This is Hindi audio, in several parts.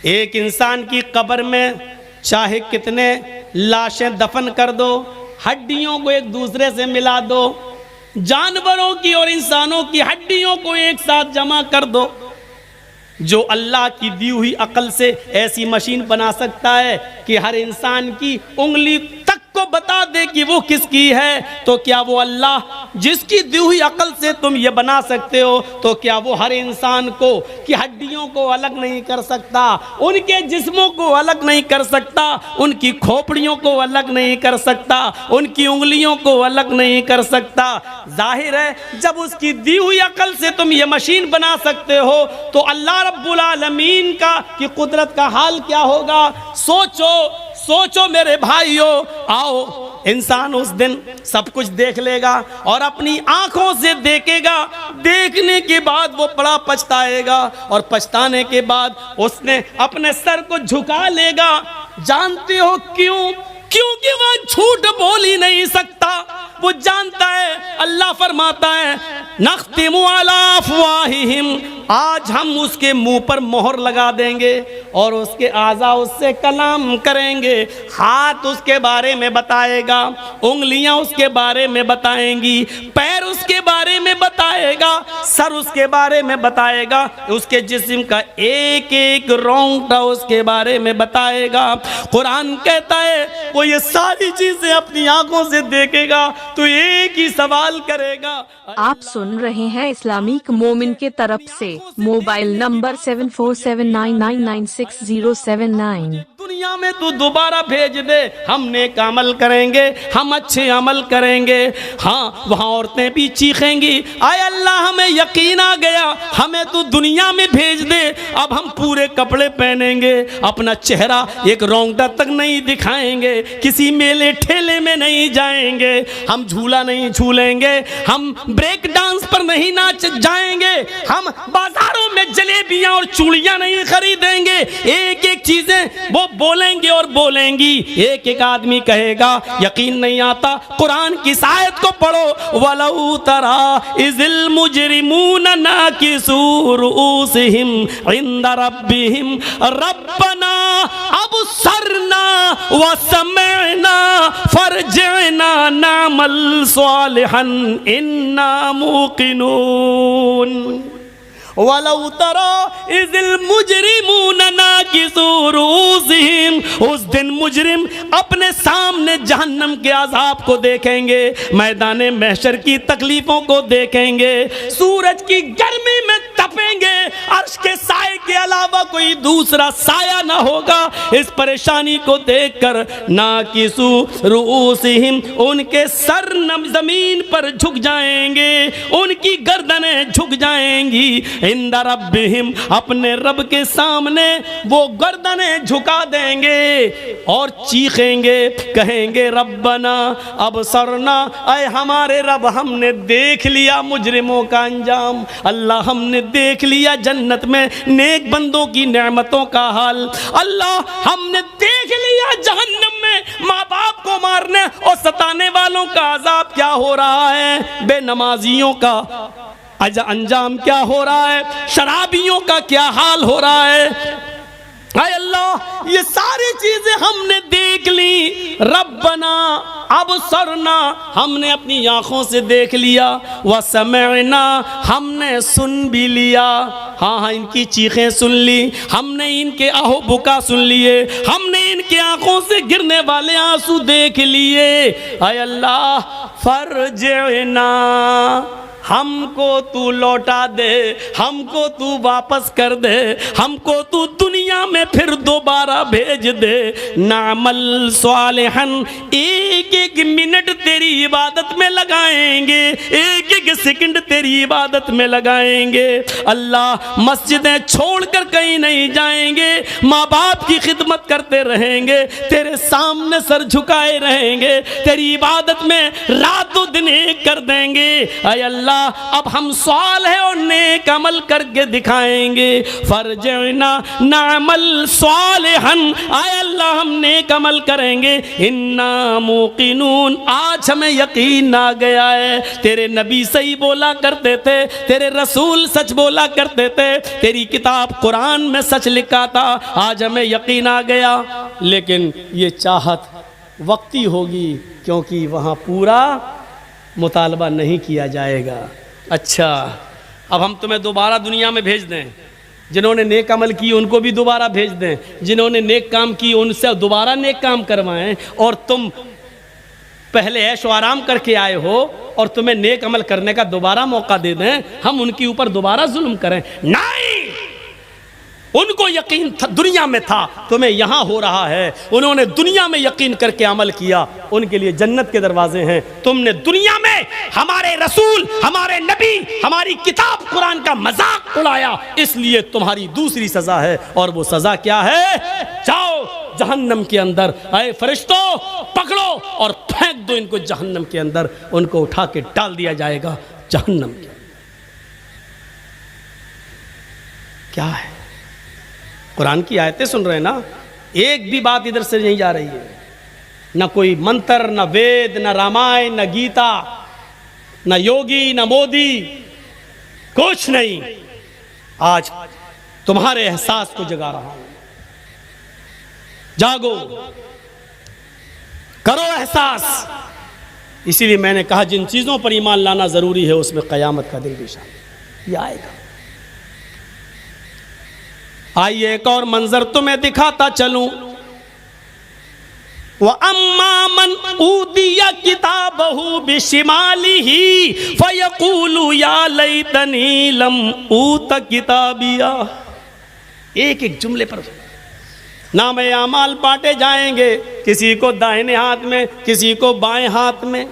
एक इंसान की कब्र में चाहे कितने लाशें दफन कर दो, हड्डियों को एक दूसरे से मिला दो, जानवरों की और इंसानों की हड्डियों को एक साथ जमा कर दो, जो अल्लाह की दी हुई अकल से ऐसी मशीन बना सकता है कि हर इंसान की उंगली तक को बता दे कि वो किसकी है, तो क्या वो अल्लाह जिसकी दी हुई अकल से तुम ये बना सकते हो, तो क्या वो हर इंसान को की हड्डियों को अलग नहीं कर सकता, उनके जिस्मों को अलग नहीं कर सकता, उनकी खोपड़ियों को अलग नहीं कर सकता, उनकी उंगलियों को अलग नहीं कर सकता। जाहिर है जब उसकी दी हुई अकल से तुम ये मशीन बना सकते हो तो अल्लाह रब्बुल आलमीन का की कुदरत का हाल क्या होगा। सोचो सोचो मेरे भाइयों, आओ इंसान उस दिन सब कुछ देख लेगा और अपनी आंखों से देखेगा, देखने के बाद वो बड़ा पछताएगा और पछताने के बाद उसने अपने सर को झुका लेगा। जानते हो क्यों? क्योंकि वह झूठ बोल ही नहीं सकता। वो जानता है, अल्लाह फरमाता है नख्तिमु अला अफ़वाहिहिम, आज हम उसके मुंह पर मोहर लगा देंगे और उसके आज़ा उससे कलाम करेंगे। हाथ उसके बारे में बताएगा, उंगलियां उसके बारे में बताएंगी, पैर उसके बारे में बताएगा, सर उसके बारे में बताएगा, उसके जिस्म का एक एक रोंगटा उसके बारे में बताएगा। कुरान कहता है वो ये सारी चीजें अपनी आंखों से देखेगा तो एक ही सवाल करेगा। आप सुन रहे हैं इस्लामिक मोमिन के तरफ से, मोबाइल नंबर 7479996079। दुनिया में तू दोबारा भेज दे, हम नेक अमल करेंगे, हम अच्छे अमल करेंगे। हाँ, वहाँ औरतें भी चीखेंगी, आय अल्लाह हमें यकीन आ गया, हमें तू दुनिया में भेज दे, अब हम पूरे कपड़े पहनेंगे, अपना चेहरा एक रोंगटा तक नहीं दिखाएंगे, किसी मेले ठेले में नहीं जाएंगे, हम झूला नहीं झूलेंगे, हम ब्रेक डांस पर नहीं नाच जाएंगे, हम बाजारों में जलेबियां और चूड़ियां नहीं खरीदेंगे। एक एक चीजें वो बोलेंगे और बोलेंगी। एक एक आदमी कहेगा यकीन नहीं आता, कुरान की आयत को पढ़ो, वलौ तरा इज़िल मुजरिमून नाकिसू रुऊसिहिम इंदा रब्बिहिम रब्बना अबसरना व समिअना फरजिअना नअमल सालिहन इन्ना मूकिनून। वलौ तरा इज़िल मुजरिमून नाकिसू रुऊसिहिम, उस दिन मुजरिम अपने सामने जहन्नम के अजाब को देखेंगे, मैदान महशर की तकलीफों को देखेंगे, सूरज की गर्मी में तपेंगे, अर्श के साए के अलावा कोई दूसरा साया ना होगा। इस परेशानी को देखकर नाकिसू रुऊसिहिम, उनके सर जमीन पर झुक जाएंगे, उनकी गर्दनें झुक जाएंगी। इंदा रब्बिहिम, अपने रब के सामने वो गर्दनें झुका देंगे और चीखेंगे, कहेंगे रब्बना अबसरना, ऐ हमारे रब हमने देख लिया मुजरिमों का अंजाम, अल्लाह हमने देख लिया जन्नत में नेक बंदों की नेमतों का हाल, अल्लाह हमने देख लिया जहन्नम में माँ बाप को मारने और सताने वालों का अजाब क्या हो रहा है, बेनमाजियों का अंजाम क्या हो रहा है, शराबियों का क्या हाल हो रहा है। हाय अल्लाह, ये सारी चीजें हमने देख ली, रब्बना अबसरना, हमने अपनी आंखों से देख लिया, व समिअना, हमने सुन भी लिया। हाँ हाँ, इनकी चीखें सुन ली, हमने इनके आहो बुका सुन लिए, हमने इनके आंखों से गिरने वाले आंसू देख लिए। हाय अल्लाह, फरजिअना, हमको तू लौटा दे, हमको तू वापस कर दे, हमको तू दुनिया में फिर दोबारा भेज दे, नामल सालिहन, एक एक मिनट तेरी इबादत में लगाएंगे, एक एक सेकंड तेरी इबादत में लगाएंगे। अल्लाह, मस्जिदें छोड़कर कहीं नहीं जाएंगे, माँ बाप की खिदमत करते रहेंगे, तेरे सामने सर झुकाए रहेंगे, तेरी इबादत में रात रातों दिन एक कर देंगे। अय अल्लाह अब हम सालिह और नेक अमल करके दिखाएंगे। फरजना नामल सालिहन, आय अल्लाह हम नेक अमल करेंगे। इन्ना मुकिनून, आज हमें यकीन आ गया है तेरे नबी सही बोला करते थे, तेरे रसूल सच बोला करते थे, तेरी किताब कुरान में सच लिखा था, आज हमें यकीन आ गया। लेकिन ये चाहत वक्ती होगी, क्योंकि वहाँ पूरा मुतालबा नहीं किया जाएगा। अच्छा, अब हम तुम्हें दोबारा दुनिया में भेज दें, जिन्होंने नेक अमल की उनको भी दोबारा भेज दें, जिन्होंने नेक काम की उनसे दोबारा नेक काम करवाएं, और तुम पहले ऐशो आराम करके आए हो और तुम्हें नेक अमल करने का दोबारा मौका दे दें, हम उनके ऊपर दोबारा जुल्म करें? नहीं, उनको यकीन था, दुनिया में था, तुम्हें यहां हो रहा है। उन्होंने दुनिया में यकीन करके अमल किया, उनके लिए जन्नत के दरवाजे हैं। तुमने दुनिया में हमारे रसूल, हमारे नबी, हमारी किताब कुरान का मजाक उड़ाया, इसलिए तुम्हारी दूसरी सजा है। और वो सजा क्या है? जाओ जहन्नम के अंदर। आए फरिश्तों, पकड़ो और फेंक दो इनको जहन्नम के अंदर। उनको उठा के डाल दिया जाएगा जहन्नम के। क्या है? कुरान की आयतें सुन रहे हैं ना, एक भी बात इधर से नहीं जा रही है। ना कोई मंत्र, ना वेद, ना रामायण, ना गीता, ना योगी, ना मोदी, कुछ नहीं। आज तुम्हारे एहसास को जगा रहा हूं। जागो, करो एहसास। इसीलिए मैंने कहा जिन चीजों पर ईमान लाना जरूरी है, उसमें कयामत का दिन भी शामिल। ये आएगा। आइए एक और मंजर तुम्हें दिखाता चलूं। व अम्मा मन ऊदिया किताबहु बिशिमालिही फयकूलु या लैतनी लम ऊत किताबिया। एक एक जुमले पर नामे आमाल बांटे जाएंगे, किसी को दाहिने हाथ में, किसी को बाएं हाथ में।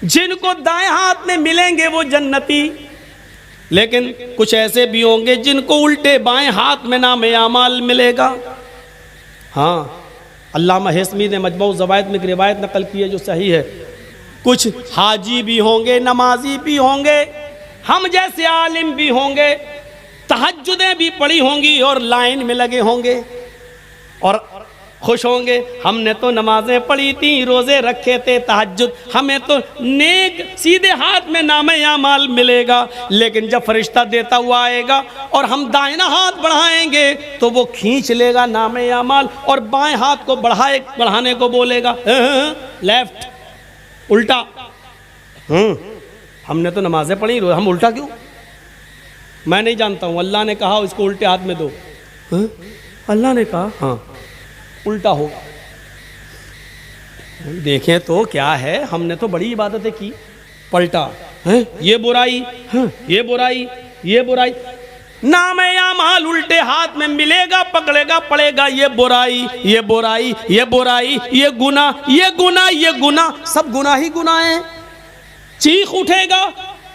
जिनको दाएं हाथ में मिलेंगे वो जन्नती, लेकिन कुछ ऐसे भी होंगे जिनको उल्टे बाएं हाथ में नामे आमाल मिलेगा। हाँ, अल्लामा हेस्मी ने मजमू ज़वाइद में एक रिवायत नकल की है जो सही है। कुछ हाजी भी होंगे, नमाजी भी होंगे, हम जैसे आलिम भी होंगे, तहज्जुदें भी पढ़ी होंगी और लाइन में लगे होंगे और खुश होंगे, हमने तो नमाजें पढ़ी थी, रोज़े रखे थे, तहज्जुद, हमें तो नेक सीधे हाथ में नामे आमाल मिलेगा। लेकिन जब फरिश्ता देता हुआ आएगा और हम दाहिना हाथ बढ़ाएंगे तो वो खींच लेगा नामे आमाल और बाएं हाथ को बढ़ाने को बोलेगा लेफ्ट, उल्टा। हमने तो नमाजें पढ़ी, हम उल्टा क्यों? मैं नहीं जानता हूँ, अल्लाह ने कहा इसको उल्टे हाथ में दो। अल्लाह ने कहा हाँ उल्टा होगा। देखें तो क्या है, हमने तो बड़ी इबादतें की, पलटा है ये बुराई, ये बुराई, ये बुराई। नामे आमाल उल्टे हाथ में मिलेगा, पकड़ेगा, पड़ेगा ये बुराई, ये बुराई, ये बुराई, ये गुना, ये गुना, ये गुना, सब गुनाह ही गुनाह है। चीख उठेगा,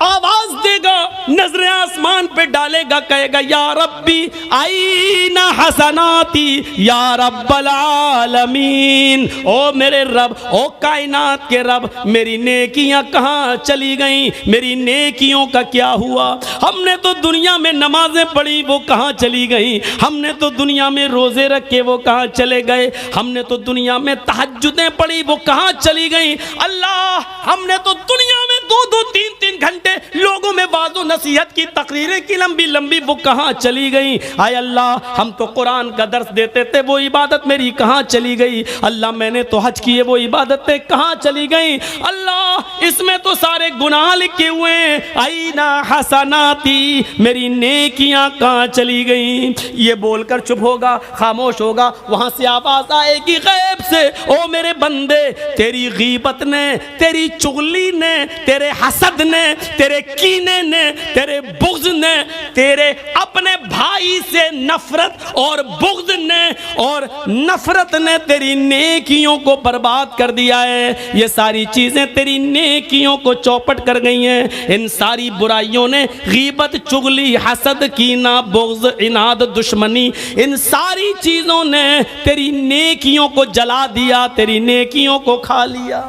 आवाज देगा, नजरें आसमान पे डालेगा, कहेगा या रब्बी आईना हसनाती या रब्बल आलमीन। ओ मेरे रब, ओ कायनात के रब, मेरी नेकियां कहाँ चली गईं? मेरी नेकियों का क्या हुआ? हमने तो दुनिया में नमाजें पढ़ी, वो कहाँ चली गईं? हमने तो दुनिया में रोजे रखे, वो कहाँ चले गए? हमने तो दुनिया में तहज्जुदें पढ़ी, वो कहाँ चली गईं? अल्लाह, हमने तो दुनिया में 2-2, 3-3 घंटे लोगों में वाज़ो नसीहत की तकरीरें की लंबी लंबी, वो कहाँ चली गई? आय अल्लाह, हम तो कुरान का दर्स देते थे, वो इबादत मेरी कहाँ चली गई? अल्लाह, मैंने तो हज किए, वो इबादतें कहाँ चली गई? अल्लाह, इसमें तो सारे गुनाह लिखे हुए हैं। आईना हसनाती, मेरी नेकियां कहाँ चली गई? ये बोलकर चुप होगा, खामोश होगा। वहां से आवाज आएगी गैब से, ओ मेरे बंदे, तेरी गीबत ने, तेरी चुगली ने, तेरे हसद ने, तेरे कीने ने, तेरे बुग़्ज़ ने, तेरे अपने भाई से नफरत और बुग़्ज़ ने और नफरत ने तेरी नेकियों को बर्बाद कर दिया है। ये सारी चीज़ें तेरी नेकियों को चौपट कर गई हैं। इन सारी बुराइयों ने, गीबत, चुगली, हसद, कीना, बुग़्ज़, इनाद, दुश्मनी, इन सारी चीज़ों ने तेरी नेकियों को जला दिया, तेरी नेकियों को खा लिया।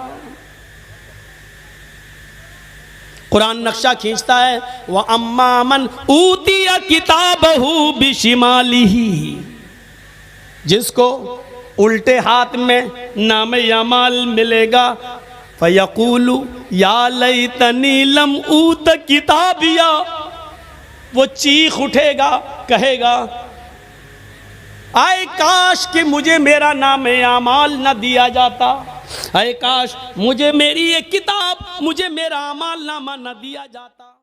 कुरान नक्शा खींचता है, वह अम्मा मन ऊतिया किताबहू बिशिमालिही, जिसको उल्टे हाथ में नामे अमाल मिलेगा, फयकूलु या लैतनी लम ऊत किताबिया, वो चीख उठेगा, कहेगा आए काश कि मुझे मेरा नामे अमाल न दिया जाता, आए काश मुझे मेरी ये किताब, मुझे मेरा अमाल नामा न दिया जाता।